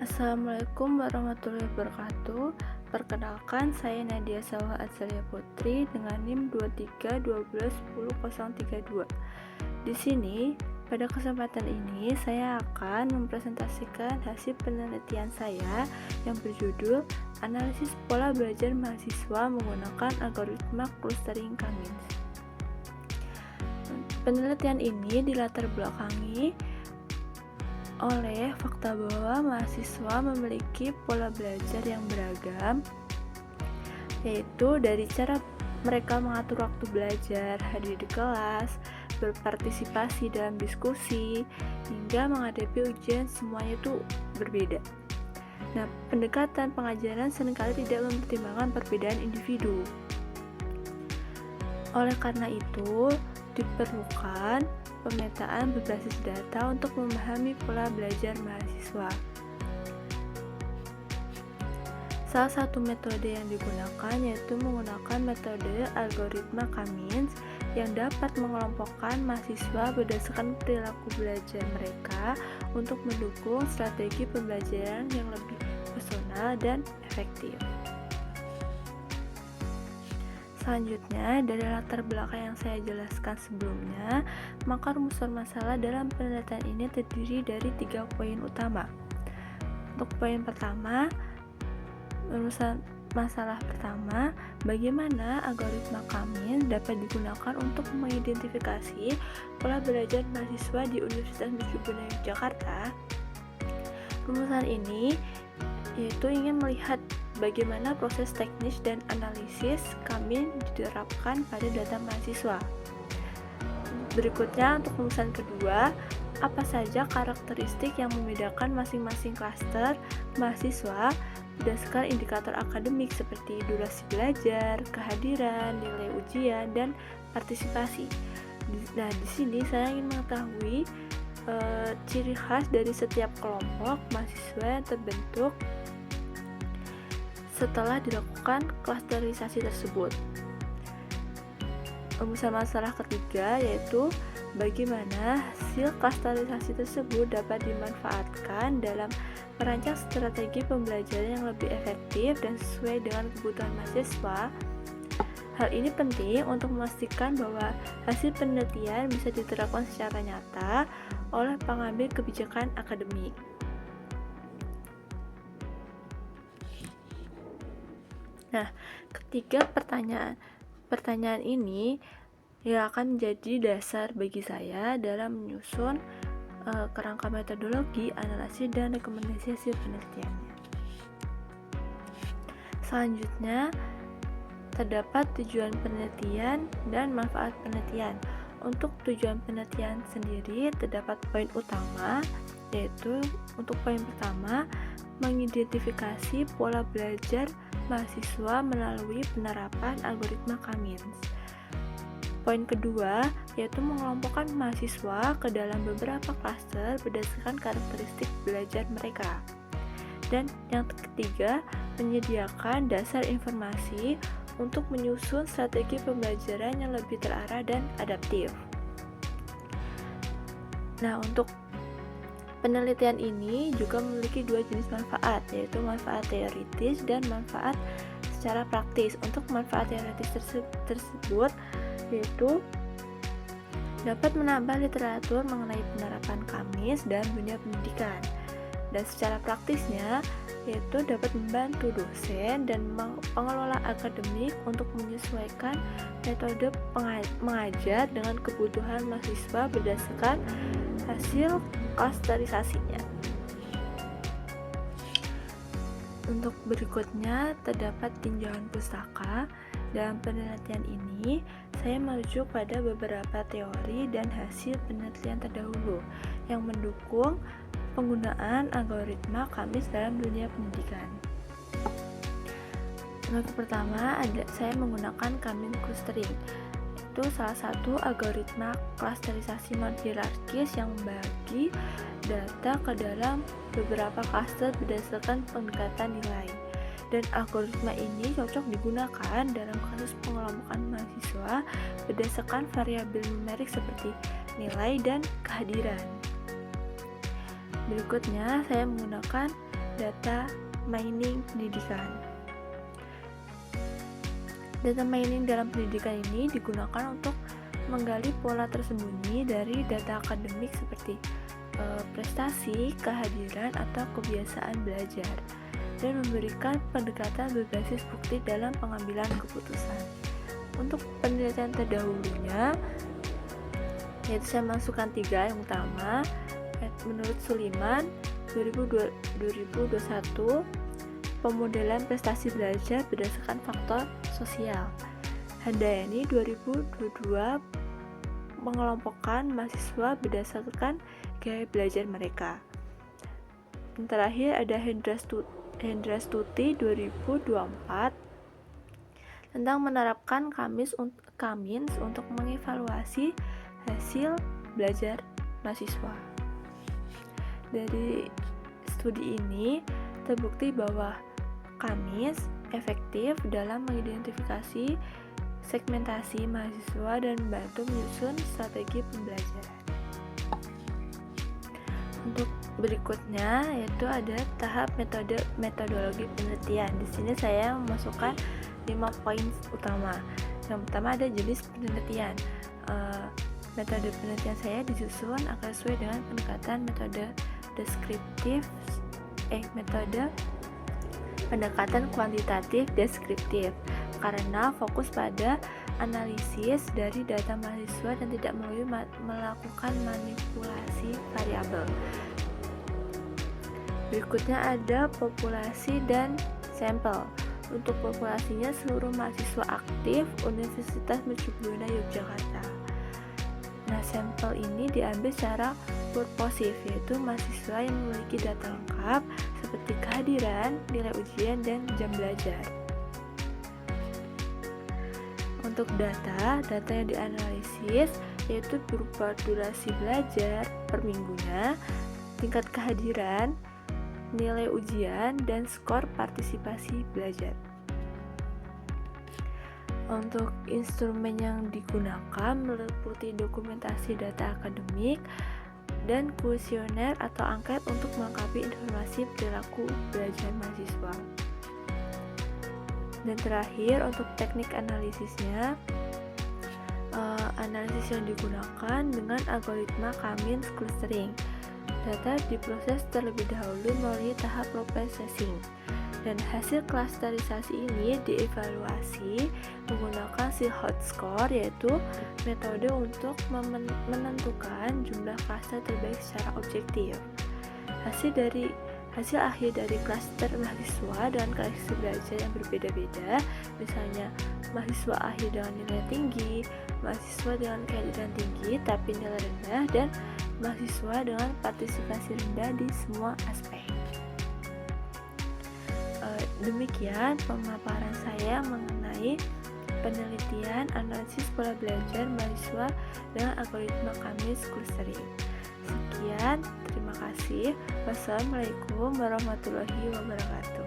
Assalamualaikum warahmatullahi wabarakatuh. Perkenalkan, saya Nadia Sawah Azzalia Putri dengan NIM 2312101032. Di sini, pada kesempatan ini saya akan mempresentasikan hasil penelitian saya yang berjudul Analisis Pola Belajar Mahasiswa Menggunakan Algoritma Clustering Cummins. Penelitian ini dilatar belakangi oleh fakta bahwa mahasiswa memiliki pola belajar yang beragam, yaitu dari cara mereka mengatur waktu belajar, hadir di kelas, berpartisipasi dalam diskusi, hingga menghadapi ujian, semuanya itu berbeda. Nah, pendekatan pengajaran seringkali tidak mempertimbangkan perbedaan individu. Oleh karena itu, diperlukan pemetaan berbasis data untuk memahami pola belajar mahasiswa. Salah satu metode yang digunakan yaitu menggunakan metode algoritma Cummins yang dapat mengelompokkan mahasiswa berdasarkan perilaku belajar mereka untuk mendukung strategi pembelajaran yang lebih personal dan efektif. Selanjutnya, dari latar belakang yang saya jelaskan sebelumnya, maka rumus masalah dalam penelitian ini terdiri dari 3 poin utama. Untuk poin pertama, rumusan masalah pertama, bagaimana algoritma Cummins dapat digunakan untuk mengidentifikasi pola belajar mahasiswa di Universitas Mercu Buana Yogyakarta. Rumusan ini yaitu ingin melihat bagaimana proses teknis dan analisis Cummins diterapkan pada data mahasiswa. Berikutnya, untuk rumusan kedua, apa saja karakteristik yang membedakan masing-masing klaster mahasiswa berdasarkan indikator akademik seperti durasi belajar, kehadiran, nilai ujian, dan partisipasi. Nah, di sini saya ingin mengetahui ciri khas dari setiap kelompok mahasiswa yang terbentuk setelah dilakukan klasterisasi tersebut. Rumusan masalah ketiga yaitu bagaimana hasil klasterisasi tersebut dapat dimanfaatkan dalam merancang strategi pembelajaran yang lebih efektif dan sesuai dengan kebutuhan mahasiswa. Hal ini penting untuk memastikan bahwa hasil penelitian bisa diterapkan secara nyata oleh pengambil kebijakan akademik. Nah, ketiga pertanyaan ini yang akan menjadi dasar bagi saya dalam menyusun kerangka metodologi, analisis, dan rekomendasi hasil penelitiannya. Selanjutnya, terdapat tujuan penelitian dan manfaat penelitian. Untuk tujuan penelitian sendiri terdapat poin utama, yaitu untuk poin pertama, mengidentifikasi pola belajar mahasiswa melalui penerapan algoritma Cummins. Poin kedua, yaitu mengelompokkan mahasiswa ke dalam beberapa klaster berdasarkan karakteristik belajar mereka. Dan yang ketiga, menyediakan dasar informasi untuk menyusun strategi pembelajaran yang lebih terarah dan adaptif. Nah, untuk penelitian ini juga memiliki dua jenis manfaat, yaitu manfaat teoritis dan manfaat secara praktis. Untuk manfaat teoritis tersebut yaitu dapat menambah literatur mengenai penerapan Cummins dan dunia pendidikan. Dan secara praktisnya yaitu dapat membantu dosen dan pengelola akademik untuk menyesuaikan metode mengajar dengan kebutuhan mahasiswa berdasarkan hasil klasterisasinya. Untuk berikutnya terdapat tinjauan pustaka. Dalam penelitian ini, saya merujuk pada beberapa teori dan hasil penelitian terdahulu yang mendukung penggunaan algoritma Cummins dalam dunia pendidikan. Untuk pertama, saya menggunakan Cummins clustering. Itu salah satu algoritma klasterisasi non-hierarkis yang membagi data ke dalam beberapa klaster berdasarkan pendekatan nilai. Dan algoritma ini cocok digunakan dalam kasus pengelompokan mahasiswa berdasarkan variabel numerik seperti nilai dan kehadiran. Berikutnya, saya menggunakan data mining pendidikan. Data mining dalam pendidikan ini digunakan untuk menggali pola tersembunyi dari data akademik seperti prestasi, kehadiran, atau kebiasaan belajar, dan memberikan pendekatan berbasis bukti dalam pengambilan keputusan. Untuk penelitian terdahulunya, yaitu saya masukkan 3 yang utama. Menurut Suliman 2021, pemodelan prestasi belajar berdasarkan faktor sosial. Handayani 2022 mengelompokkan mahasiswa berdasarkan gaya belajar mereka. Dan terakhir ada Hendrastuti 2024 tentang menerapkan Kamins untuk mengevaluasi hasil belajar mahasiswa. Dari studi ini terbukti bahwa Kamins efektif dalam mengidentifikasi segmentasi mahasiswa dan membantu menyusun strategi pembelajaran. Untuk berikutnya yaitu ada tahap metodologi penelitian. Di sini saya memasukkan 5 poin utama. Yang pertama ada jenis penelitian. Metode penelitian saya disusun agar sesuai dengan pendekatan metode pendekatan kuantitatif deskriptif, karena fokus pada analisis dari data mahasiswa dan tidak melalui melakukan manipulasi variabel. Berikutnya ada populasi dan sampel. Untuk populasinya seluruh mahasiswa aktif Universitas Mercubuana Yogyakarta. Nah, sampel ini diambil secara purposif, yaitu mahasiswa yang memiliki data lengkap seperti kehadiran, nilai ujian, dan jam belajar. Untuk data yang dianalisis yaitu berupa durasi belajar per minggunya, tingkat kehadiran, nilai ujian, dan skor partisipasi belajar. Untuk instrumen yang digunakan meliputi dokumentasi data akademik dan kuesioner atau angket untuk melengkapi informasi perilaku belajar mahasiswa. Dan terakhir untuk teknik analisisnya, analisis yang digunakan dengan algoritma Kamins clustering. Data diproses terlebih dahulu melalui tahap processing, dan hasil klasterisasi ini dievaluasi menggunakan Silhouette score, yaitu metode untuk menentukan jumlah klaster terbaik secara objektif. Hasil akhir dari klaster mahasiswa dengan karakteristik belajar yang berbeda-beda, misalnya mahasiswa akhir dengan nilai tinggi, mahasiswa dengan kehadiran tinggi tapi nilai rendah, dan mahasiswa dengan partisipasi rendah di semua aspek. Demikian pemaparan saya mengenai penelitian analisis pola belajar mahasiswa dengan algoritma Kamins clustering. Sekian, terima kasih. Wassalamualaikum warahmatullahi wabarakatuh.